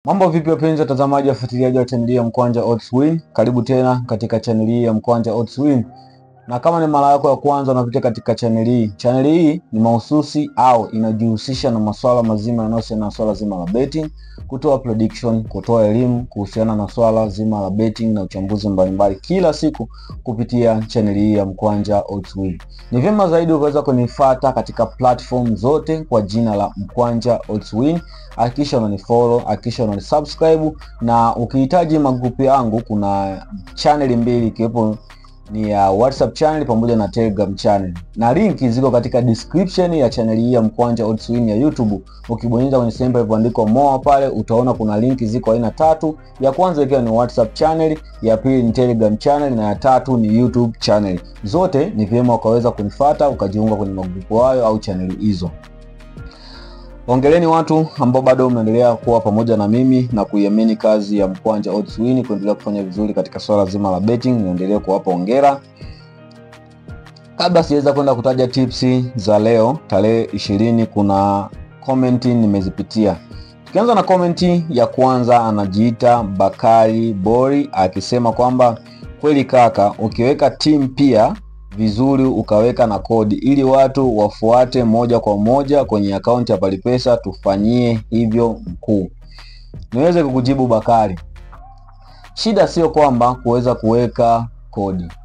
Mambo vipi wapenzi watazamaji wafuatiliaji wa channel ya Mkwanja Odds Win? Karibu tena katika channel hii ya Mkwanja Odds Win. Na kama ni mara yako ya kwanza unapita katika channel hii ni mahususi au inajihusisha na masuala mazima yanayohusiana na swala zima la betting, kutoa prediction, kutoa elimu kuhusiana na swala zima la betting na uchambuzi mbalimbali kila siku kupitia channel hii ya Mkwanja Odds Win. Ni vyema zaidi ukaweza kunifuata katika platform zote kwa jina la Mkwanja Odds Win. Hakikisha unanifollow, hakikisha unanisubscribe, na ukihitaji magrupu yangu kuna channel mbili ikiwepo ni ya WhatsApp channel pamoja na Telegram channel. Na linki ziko katika description ya channel hii ya Mkwanja Odds Win ya YouTube. Ukibonyeza kwenye sehemu iliyoandikwa more pale utaona kuna linki ziko aina tatu. Ya kwanza ikiwa ni WhatsApp channel, ya pili ni Telegram channel na ya tatu ni YouTube channel. Zote ni vyema ukaweza kunifuata ukajiunga kwenye magrupu hayo au channel hizo. Hongereni watu ambao bado mnaendelea kuwa pamoja na mimi na kuiamini kazi ya Mkwanja Odds Win kuendelea kufanya vizuri katika swala zima la betting. Niendelee kuwapa hongera. Kabla siweza kwenda kutaja tips za leo tarehe 20, kuna comment nimezipitia. Tukianza na comment ya kwanza, anajiita Bakari Bori akisema kwamba kweli kaka, ukiweka team pia vizuri ukaweka na kodi ili watu wafuate moja kwa moja kwenye akaunti ya Palipesa, tufanyie hivyo mkuu. Niweze kukujibu Bakari, shida sio kwamba kuweza kuweka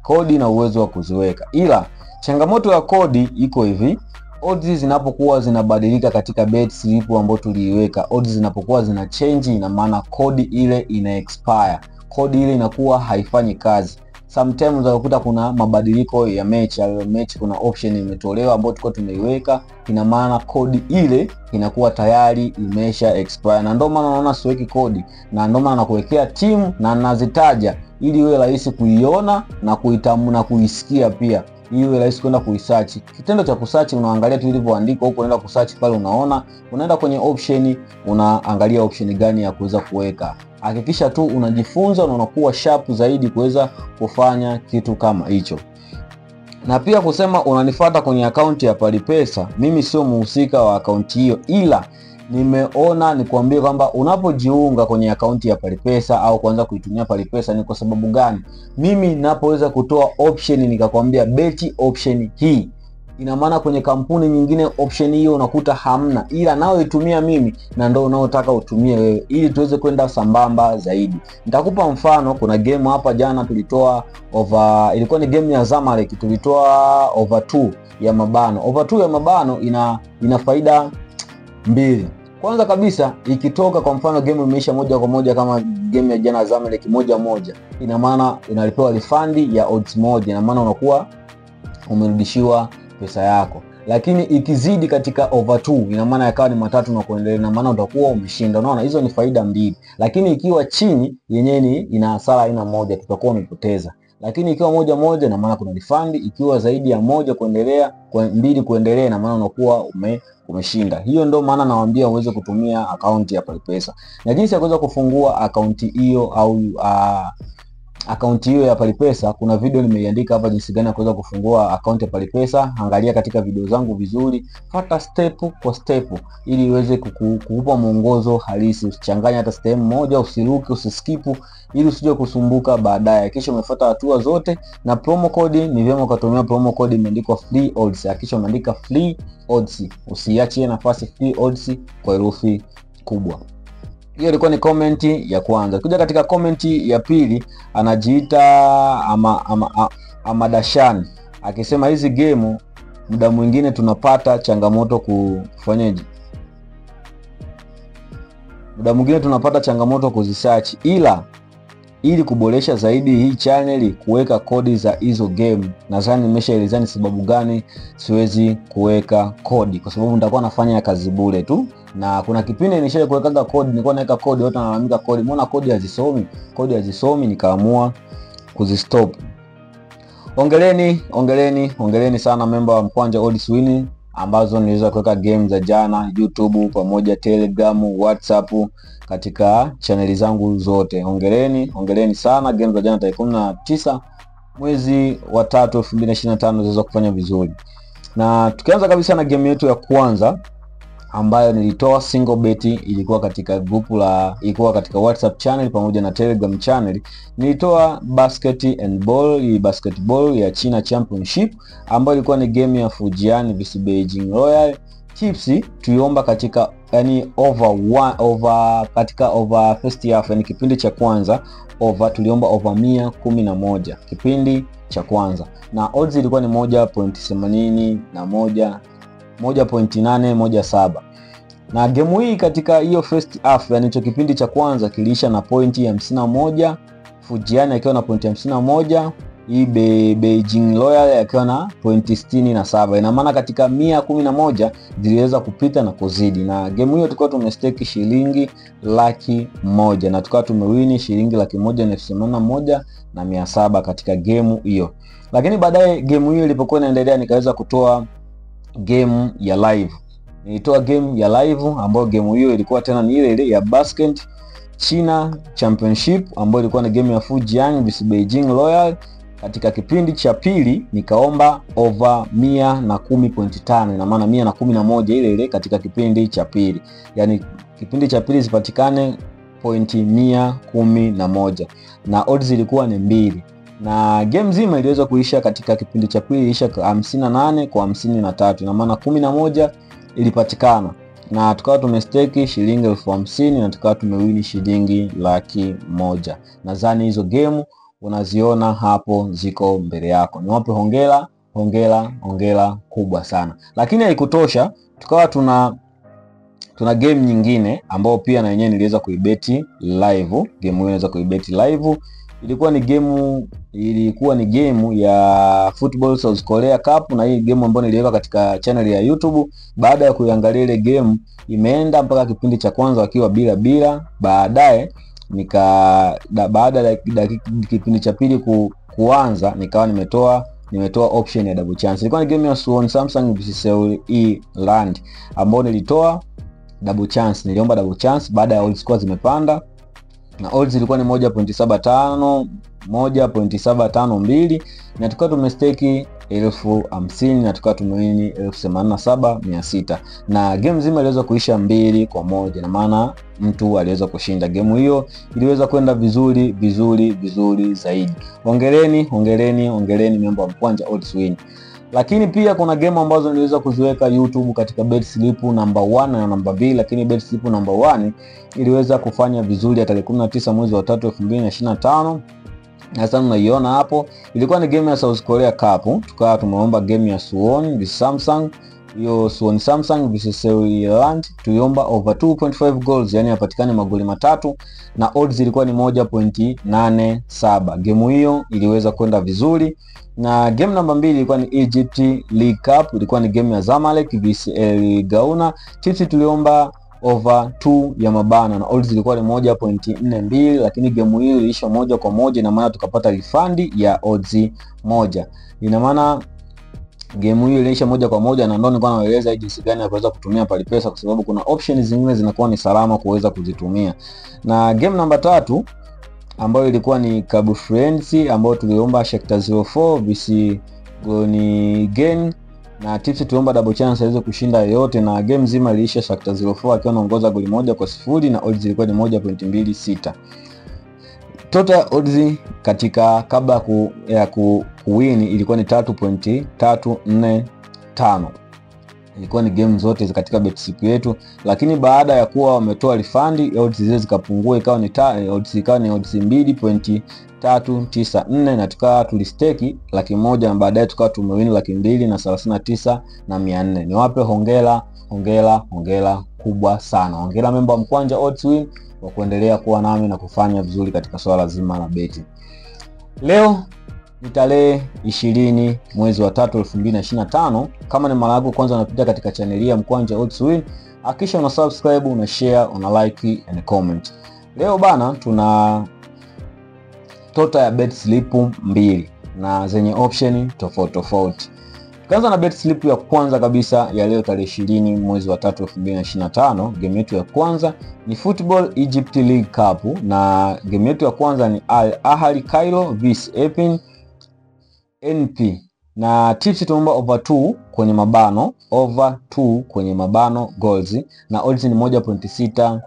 kodi na uwezo wa kuziweka, ila changamoto ya kodi iko hivi: odds zinapokuwa zinabadilika katika bet slip ambayo tuliiweka, odds zinapokuwa zina change, ina maana kodi ile ina expire, kodi ile inakuwa haifanyi kazi. Sometimes unakuta kuna mabadiliko ya mechi, kuna option imetolewa ambayo tulikuwa tumeiweka, ina maana kodi ile inakuwa tayari imesha expire, na ndio maana unaona siweki kodi, na ndio maana nakuwekea timu na nazitaja ili iwe rahisi kuiona na kuitamu na kuisikia pia, ili iwe rahisi kwenda kuisearch. Kitendo cha kusearch unaangalia tu ilivyoandikwa huko, unaenda kusearch pale, unaona, unaenda kwenye option, unaangalia option gani ya kuweza kuweka. Hakikisha tu unajifunza na unakuwa sharp zaidi kuweza kufanya kitu kama hicho. Na pia kusema unanifuata kwenye akaunti ya Palipesa, mimi sio muhusika wa akaunti hiyo, ila nimeona nikwambie kwamba unapojiunga kwenye akaunti ya Palipesa au kuanza kuitumia Palipesa ni kwa sababu gani. Mimi ninapoweza kutoa option nikakwambia beti option hii, ina maana kwenye kampuni nyingine option hiyo unakuta hamna, ila nao itumia mimi na ndio unaotaka utumie wewe, ili tuweze kwenda sambamba zaidi. Nitakupa mfano. Kuna game hapa jana tulitoa ilikuwa ni game ya Zamalek, tulitoa over 2 ya mabano. Over 2 ya mabano ina faida mbili. Kwanza kabisa, ikitoka kwa mfano game imeisha moja kwa moja kama game ya jana Zamalek 1-1, ina maana inalipewa refund ya odds moja, ina maana unakuwa umerudishiwa pesa yako. Lakini ikizidi katika over 2, ina maana yakawa ni 3 na kuendelea, ina maana utakuwa umeshinda. Unaona, hizo ni faida mbili. Lakini ikiwa chini yenyewe ina hasara aina moja, tutakuwa umepoteza. Lakini ikiwa 1-1, ina maana kuna refund. Ikiwa zaidi ya 1 kuendelea, 2 kuendelea, ina maana unakuwa umeshinda. Hiyo ndio maana nawaambia uweze kutumia akaunti ya Palipesa. Na jinsi ya kuweza kufungua akaunti hiyo au akaunti hiyo ya Palipesa, kuna video nimeiandika hapa jinsi gani ya kuweza kufungua akaunti ya Palipesa. Angalia katika video zangu vizuri, fuata step kwa step ili iweze kukupa mwongozo halisi. Usichanganye hata step moja, usiruke, usiskipu ili usije kusumbuka baadaye. Kisha umefuata hatua zote, na promo code ni vyema ukatumia promo code imeandikwa free odds. Hakikisha umeandika free odds, usiache nafasi free odds kwa herufi kubwa. Hiyo ilikuwa ni comment ya kwanza. Kuja katika comment ya pili, anajiita Amadashan akisema hizi game muda mwingine tunapata changamoto kufanyaje? Muda mwingine tunapata changamoto kuzisearch, ila ili kuboresha zaidi hii channel kuweka kodi za hizo game. Nadhani nimeshaelezea ni sababu gani siwezi kuweka kodi, kwa sababu nitakuwa nafanya kazi bure tu. Na kuna kipindi nishaje kuweka kodi, nilikuwa naweka kodi, watu wanalalamika kodi, mbona kodi hazisomi, nikaamua kuzistop. Hongereni sana member wa Mkwanja Odds Win ambazo niliweza kuweka game za jana YouTube pamoja Telegram, WhatsApp katika channel zangu zote. Hongereni sana. Game za jana tarehe 19 mwezi wa 3 2025 zinaweza kufanya vizuri. Na tukianza kabisa na game yetu ya kwanza ambayo nilitoa single bet, ilikuwa katika ilikuwa katika WhatsApp channel pamoja na Telegram channel. Nilitoa basketball ya China Championship ambayo ilikuwa ni game ya Fujian vs Beijing Royal. Tips tuliomba katika over first half, yani kipindi cha kwanza, tuliomba over 111 kipindi cha kwanza, na odds ilikuwa ni 1.81 na game hii katika hiyo first half, yani hicho kipindi cha kwanza kiliisha na pointi 51, Fujian akiwa na pointi 51, hii Beijing Royal akiwa na pointi 67. Ina maana katika 111 ziliweza kupita na kuzidi, na game hiyo tulikuwa tumestake shilingi 100,000 na tulikuwa tumewini shilingi 181,700 katika game hiyo. Lakini baadaye game hiyo ilipokuwa inaendelea, nikaweza kutoa game ya live. Nilitoa game ya live ambayo game hiyo ilikuwa tena ni ile ya basket China Championship ambayo ilikuwa ni game ya Fujian vs Beijing Royal. Katika kipindi cha pili nikaomba over 110.5, na maana 111 ile katika kipindi cha pili, yani kipindi cha pili zipatikane pointi 111, na odds ilikuwa ni 2, na game nzima iliweza kuisha katika kipindi cha pili ilisha 58-53, na maana 11 ilipatikana, na tukawa tumestake shilingi 50,000 na tukawa tumewini shilingi 100,000. Nadhani hizo game unaziona hapo ziko mbele yako. Niwape hongera kubwa sana. Lakini haikutosha, tukawa tuna game nyingine ambayo pia na yenyewe niliweza kuibeti live. Game hiyo inaweza kuibeti live. Ilikuwa ni game ya Football South Korea Cup, na hii game ambayo niliweka katika channel ya YouTube. Baada ya kuiangalia ile game, imeenda mpaka kipindi cha kwanza wakiwa bila. Baadaye baada ya kipindi cha pili kuanza, nikawa nimetoa option ya double chance. Ilikuwa ni game ya Suwon Samsung vs Seoul Land ambayo nilitoa double chance. Niliomba double chance baada ya odds score zimepanda, na odds ilikuwa ni 1.52, na tukawa tumestake 50,000 na tukawa tumewini 87,600, na game nzima iliweza kuisha 2-1, na maana mtu aliweza kushinda. Game hiyo iliweza kwenda vizuri zaidi. Hongereni member wa Mkwanja Odds Win. Lakini pia kuna game ambazo niliweza kuziweka YouTube katika BetSlip number 1 na number 2, lakini BetSlip number 1 iliweza kufanya vizuri ya tarehe 19 mwezi wa 3 2025. Na sasa unaiona hapo, ilikuwa ni game ya South Korea Cup. Tukawa tumeomba game ya Suwon vs Samsung. Hiyo Suwon Samsung vs Seoul Land tuliomba over 2.5 goals, yani yapatikane magoli 3, na odds ilikuwa ni 1.87. Game hiyo iliweza kwenda vizuri. Na game namba 2 ilikuwa ni Egypt League Cup. Ilikuwa ni game ya Zamalek vs El Gauna. Tips tuliomba over 2 ya mabana, na odds ilikuwa ni 1.42, lakini game hiyo iliisha 1-1, na maana tukapata refund ya odds 1. Ina maana game hiyo iliisha 1-1, na ndio nilikuwa naeleza jinsi gani ya kuweza kutumia Palipesa, kwa sababu kuna options zingine zinakuwa ni salama kuweza kuzitumia. Na game namba 3 ambayo ilikuwa ni Club Friends ambayo tuliomba Shakhtar 04 vs Groningen, na tips tuomba double chance aweze kushinda yote, na game nzima iliisha Shakhtar 04 akiwa anaongoza goli 1-0, na odds ilikuwa ni 1.26. Total odds katika kabla ya kuwin ilikuwa ni 3.345. Ilikuwa ni game zote katika BetSlip yetu, lakini baada ya kuwa wametoa refund, odds zile zikapungua, ikawa ni odds 2.394, na tukawa tulistake 100,000, na baadaye tukawa tumewin 239,400. Niwape hongera kubwa sana. Hongera member wa Mkwanja Odds Win kwa kuendelea kuwa nami na kufanya vizuri katika swala zima la beti. Leo ni tarehe 20 mwezi wa 3 2025. Kama ni mara yako kwanza unapita katika channel ya Mkwanja Odds Win, hakikisha una subscribe, una share, una like and comment. Leo bana tuna total ya BetSlip 2 na zenye option tofauti. Tukianza na BetSlip ya kwanza kabisa ya leo tarehe 20 mwezi wa 3 2025, game yetu ya kwanza ni Football Egypt League Cup, na game yetu ya kwanza ni Al Ahly Cairo vs Epin NP. na tips tumeomba over 2 kwenye mabano, over 2 kwenye mabano goals, na odds ni 1.63.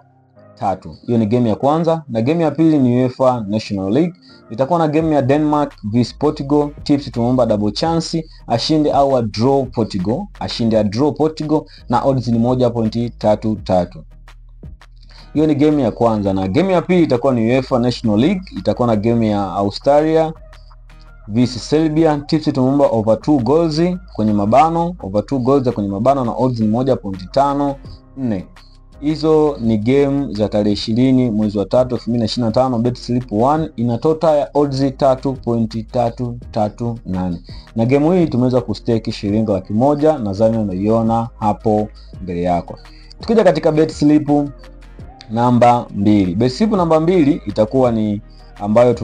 Hiyo ni game ya kwanza. Na game ya pili ni UEFA National League, itakuwa na game ya Denmark vs Portugal. Tips tumeomba double chance, ashinde au a draw Portugal, ashinde a draw Portugal, na odds ni 1.33. Hiyo ni game ya kwanza. Na game ya pili itakuwa ni UEFA National League, itakuwa na game ya Australia vs Serbia. Tips tumeomba over 2 goals kwenye mabano, over 2 goals kwenye mabano, na odds ni 1.54. Hizo ni game za tarehe 20 mwezi wa 3 2025. Bet slip 1 ina total ya odds 3.338, na game hii tumeweza kustake shilingi 100,000, nadhani unaiona hapo mbele yako. Tukija katika bet slip namba 2, bet slip namba 2 itakuwa ni ambayo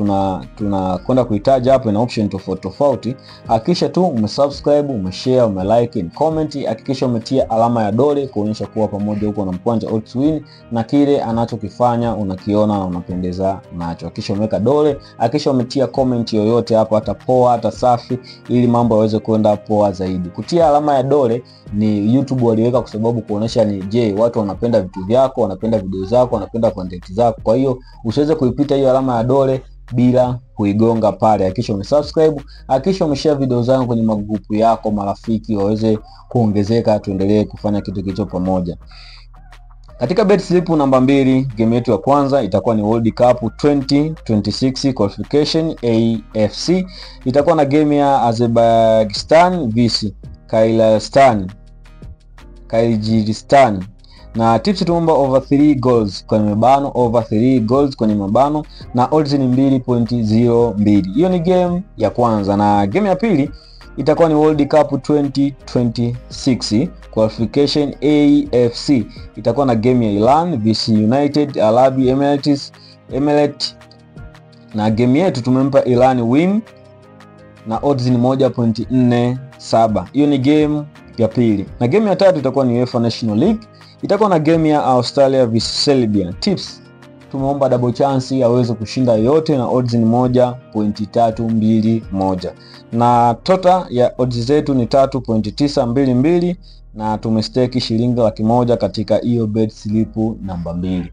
tunakwenda kuitaja hapo, ina option tofauti. Hakikisha tu umesubscribe, umeshare, umelike and comment. Hakikisha umetia alama ya dole kuonyesha kuwa pamoja huko na Mkwanja Odds Win, na kile anachokifanya unakiona na unapendeza nacho. Hakikisha umeweka dole, hakikisha umetia comment yoyote hapo, hata poa hata safi, ili mambo yaweze kwenda poa zaidi. Kutia alama ya dole ni YouTube waliweka kwa sababu kuonesha ni je, watu wanapenda vitu vyako, wanapenda video zako, wanapenda content zako. Kwa hiyo usiweze kuipita hiyo alama ya dole bila kuigonga pale. Hakikisha umesubscribe, hakikisha umeshare video zangu kwenye magrupu yako, marafiki waweze kuongezeka, tuendelee kufanya kitu kilicho pamoja. Katika bet slip namba 2, game yetu ya kwanza itakuwa ni World Cup 2026 qualification AFC. Itakuwa na game ya Azerbaijan vs Kyrgyzstan, na tips tumeomba over 3 goals kwenye mabano, over 3 goals kwenye mabano, na odds ni 2.02. Hiyo ni game ya kwanza. Na game ya pili itakuwa ni World Cup 2026 qualification AFC. Itakuwa na game ya Iran vs United Arab Emirates, na game yetu tumempa Iran win, na odds ni 1.47. Hiyo ni game ya pili. Na game ya tatu itakuwa ni UEFA National League, itakuwa na game ya Australia vs Serbia. Tips tumeomba double chance aweze kushinda yote, na odds ni 1.321, na total ya odds zetu ni 3.922, na tumestake shilingi 100,000 katika hiyo bet slip namba 2.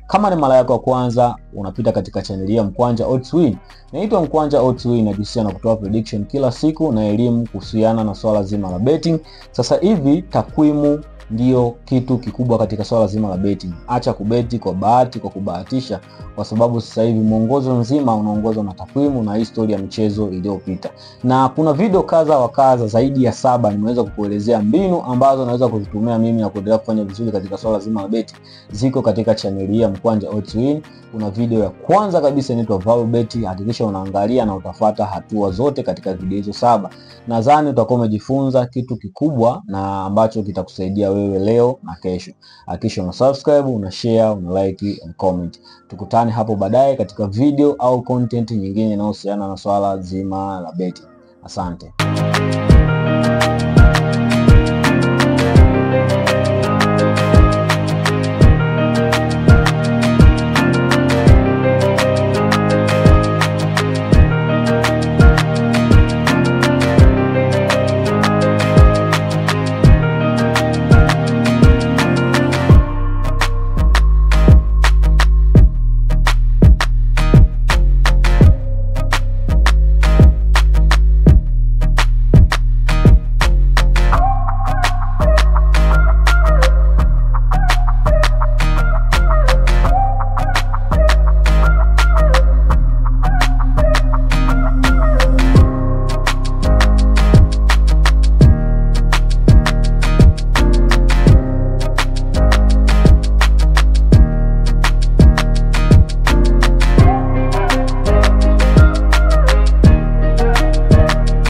Kama ni mara yako ya kwanza unapita katika channel ya Mkwanja Odds Win, naitwa Mkwanja Odds Win, najihusisha na kutoa prediction kila siku na elimu kuhusiana na swala zima la betting. Sasa hivi takwimu ndio kitu kikubwa katika swala zima la betting. Acha kubeti kwa bahati, kwa kubahatisha, kwa sababu sasa hivi mwongozo nzima unaongozwa na takwimu na historia ya michezo iliyopita. Na kuna video kadha wa kadha zaidi ya 7 nimeweza kukuelezea mbinu ambazo naweza kuzitumia mimi na kuendelea kufanya vizuri katika swala zima la betting. Ziko katika channel ya Mkwanja Odds Win. Kuna video ya kwanza kabisa inaitwa Value Bet, hakikisha unaangalia na utafuata hatua zote katika video hizo 7. Nadhani utakuwa umejifunza kitu kikubwa na ambacho kitakusaidia wewe leo na kesho. Hakikisha una subscribe, una share, una like and comment. Tukutane hapo baadaye katika video au content nyingine inayohusiana na swala zima la betting. Asante.